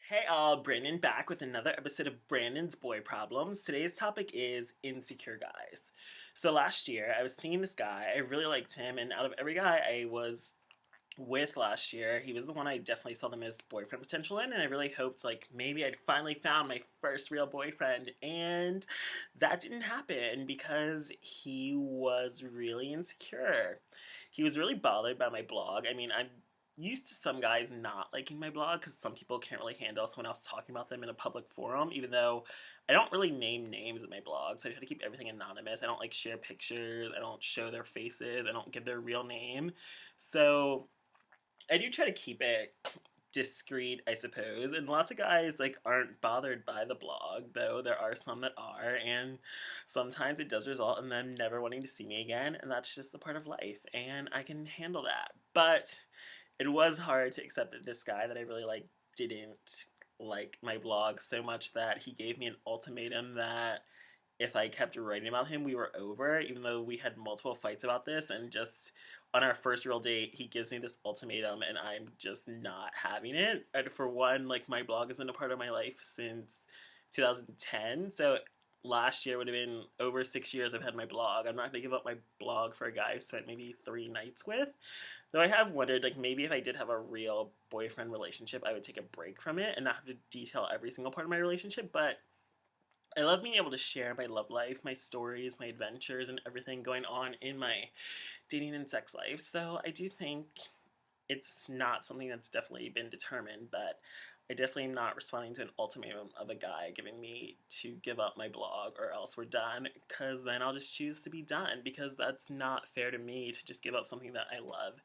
Hey all, Brandon back with another episode of Brandon's Boy Problems. Today's topic is insecure guys. So last year, I was seeing this guy, I really liked him, and out of every guy I was with last year, he was the one I definitely saw the most boyfriend potential in, and I really hoped like maybe I'd finally found my first real boyfriend, and that didn't happen because he was really insecure. He was really bothered by my blog. I'm used to some guys not liking my blog because some people can't really handle someone else talking about them in a public forum, even though I don't really name names in my blog, so I try to keep everything anonymous. I don't like share pictures, I don't show their faces, I don't give their real name. So I do try to keep it discreet, I suppose. And lots of guys like aren't bothered by the blog, though there are some that are, and sometimes it does result in them never wanting to see me again, and that's just a part of life, and I can handle that. But it was hard to accept that this guy that I really like didn't like my blog so much that he gave me an ultimatum that if I kept writing about him, we were over, even though we had multiple fights about this. And just on our first real date, he gives me this ultimatum, and I'm just not having it. And for one, like, my blog has been a part of my life since 2010. So last year would have been over 6 years I've had my blog. I'm not going to give up my blog for a guy I spent maybe 3 nights with. Though I have wondered, like, maybe if I did have a real boyfriend relationship, I would take a break from it and not have to detail every single part of my relationship. But I love being able to share my love life, my stories, my adventures, and everything going on in my dating and sex life. So I do think it's not something that's definitely been determined, but I definitely am not responding to an ultimatum of a guy giving me to give up my blog or else we're done, because then I'll just choose to be done, because that's not fair to me to just give up something that I love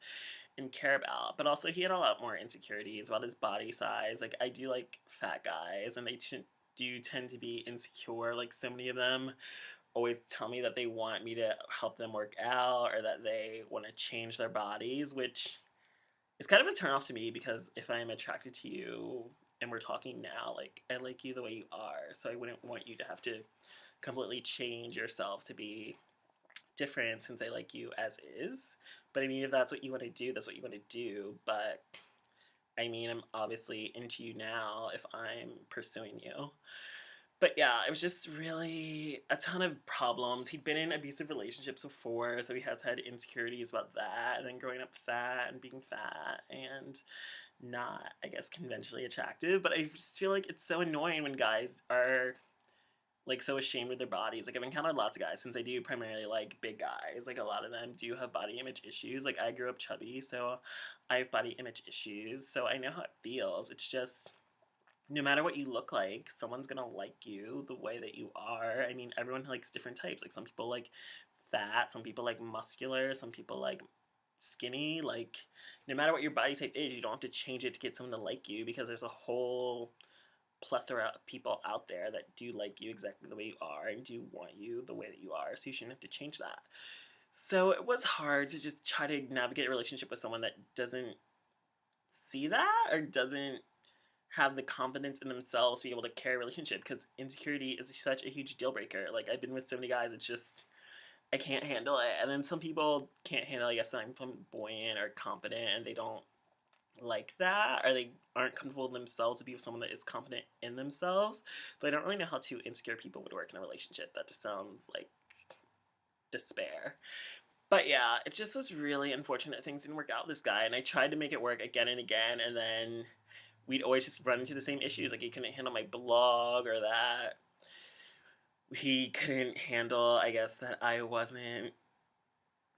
and care about. But also, he had a lot more insecurities about his body size. Like, I do like fat guys, and they do tend to be insecure. Like, so many of them always tell me that they want me to help them work out or that they want to change their bodies, which is kind of a turn off to me, because if I'm attracted to you and we're talking now, like, I like you the way you are, so I wouldn't want you to have to completely change yourself to be different since I like you as is. But I mean, if that's what you want to do, that's what you want to do. But I mean, I'm obviously into you now if I'm pursuing you. But yeah, it was just really a ton of problems. He'd been in abusive relationships before, so he has had insecurities about that, and then growing up fat and being fat and not, I guess, conventionally attractive. But I just feel like it's so annoying when guys are like so ashamed of their bodies. Like, I've encountered lots of guys, since I do primarily like big guys. Like, a lot of them do have body image issues. Like, I grew up chubby, so I have body image issues. So I know how it feels. It's just no matter what you look like, someone's gonna like you the way that you are. I mean, everyone likes different types. Like, some people like fat, some people like muscular, some people like skinny. Like, no matter what your body type is, you don't have to change it to get someone to like you, because there's a whole plethora of people out there that do like you exactly the way you are and do want you the way that you are, so you shouldn't have to change that. So it was hard to just try to navigate a relationship with someone that doesn't see that or doesn't have the confidence in themselves to be able to carry a relationship, because insecurity is such a huge deal breaker. Like, I've been with so many guys, it's just I can't handle it. And then some people can't handle, I guess, that I'm flamboyant or confident, and they don't like that, or they aren't comfortable in themselves to be with someone that is confident in themselves. But I don't really know how two insecure people would work in a relationship. That just sounds like despair. But yeah, it just was really unfortunate things didn't work out with this guy, and I tried to make it work again and again, and then we'd always just run into the same issues. Like, he couldn't handle my blog, or that he couldn't handle, I guess, that I wasn't,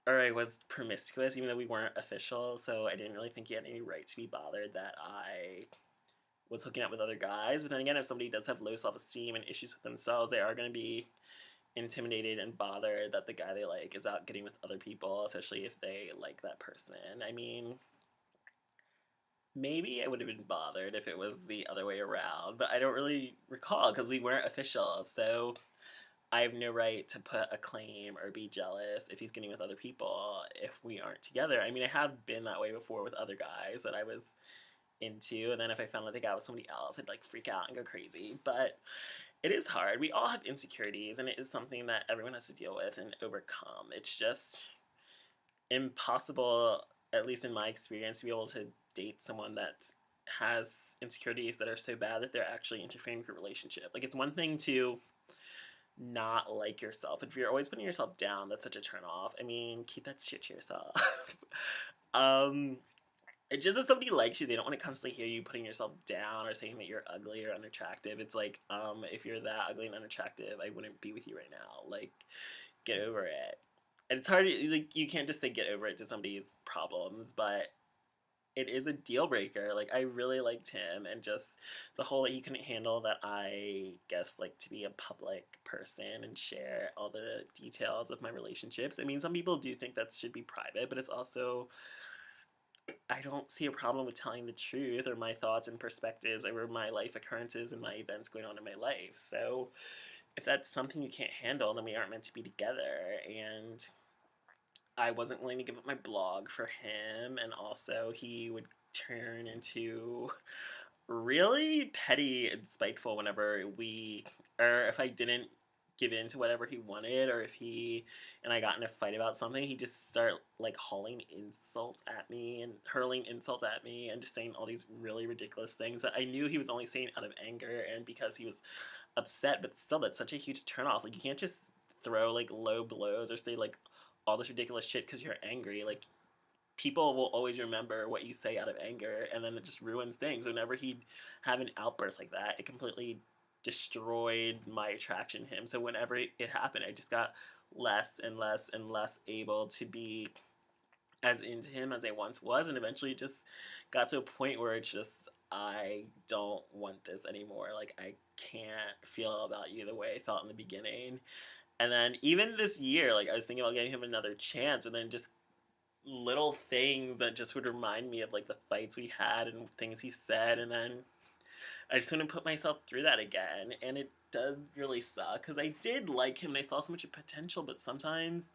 or I was promiscuous, even though we weren't official. So I didn't really think he had any right to be bothered that I was hooking up with other guys. But then again, if somebody does have low self-esteem and issues with themselves, they are going to be intimidated and bothered that the guy they like is out getting with other people, especially if they like that person. I mean, maybe I would have been bothered if it was the other way around, but I don't really recall because we weren't official. So I have no right to put a claim or be jealous if he's getting with other people if we aren't together. I mean, I have been that way before with other guys that I was into, and then if I found out they got with somebody else, I'd like freak out and go crazy. But it is hard. We all have insecurities, and it is something that everyone has to deal with and overcome. It's just impossible, at least in my experience, to be able to date someone that's has insecurities that are so bad that they're actually interfering with your relationship. Like, it's one thing to not like yourself. If you're always putting yourself down, that's such a turn off. I mean, keep that shit to yourself. um, it just as somebody likes you, they don't want to constantly hear you putting yourself down or saying that you're ugly or unattractive. It's like, if you're that ugly and unattractive, I wouldn't be with you right now. Like, get over it. And it's hard, like, you can't just say get over it to somebody's problems, but it is a deal breaker. Like, I really liked him, and just the whole that he couldn't handle that I guess, like, to be a public person and share all the details of my relationships. I mean, some people do think that should be private, but it's also, I don't see a problem with telling the truth or my thoughts and perspectives over my life occurrences and my events going on in my life. So if that's something you can't handle, then we aren't meant to be together. And I wasn't willing to give up my blog for him, and also he would turn into really petty and spiteful whenever or if I didn't give in to whatever he wanted, or if he and I got in a fight about something, he just start like hurling insults at me and just saying all these really ridiculous things that I knew he was only saying out of anger and because he was upset, but still, that's such a huge turnoff. Like, you can't just throw like low blows or say like all this ridiculous shit because you're angry. Like, people will always remember what you say out of anger, and then it just ruins things. Whenever he'd have an outburst like that, it completely destroyed my attraction to him. So whenever it happened, I just got less and less and less able to be as into him as I once was, and eventually just got to a point where it's just, I don't want this anymore. Like, I can't feel about you the way I felt in the beginning. And then even this year, like, I was thinking about giving him another chance, and then just little things that just would remind me of like the fights we had and things he said, and then I just couldn't put myself through that again. And it does really suck because I did like him and I saw so much potential, but sometimes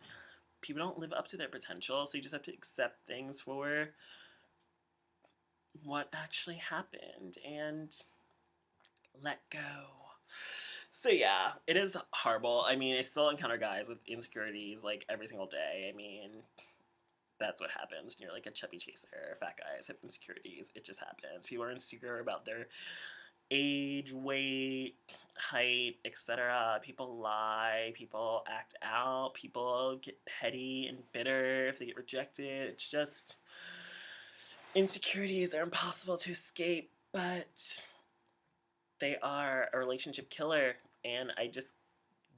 people don't live up to their potential, so you just have to accept things for what actually happened and let go. So yeah, it is horrible. I mean, I still encounter guys with insecurities like every single day. I mean, that's what happens when you're like a chubby chaser. Fat guys have insecurities. It just happens. People are insecure about their age, weight, height, etc. People lie. People act out. People get petty and bitter if they get rejected. It's just, insecurities are impossible to escape, but they are a relationship killer. And I just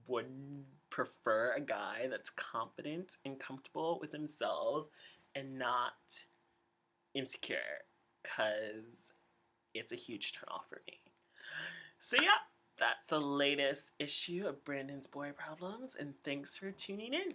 would prefer a guy that's confident and comfortable with themselves and not insecure, because it's a huge turnoff for me. So yeah, that's the latest issue of Branden's Boy Problems, and thanks for tuning in.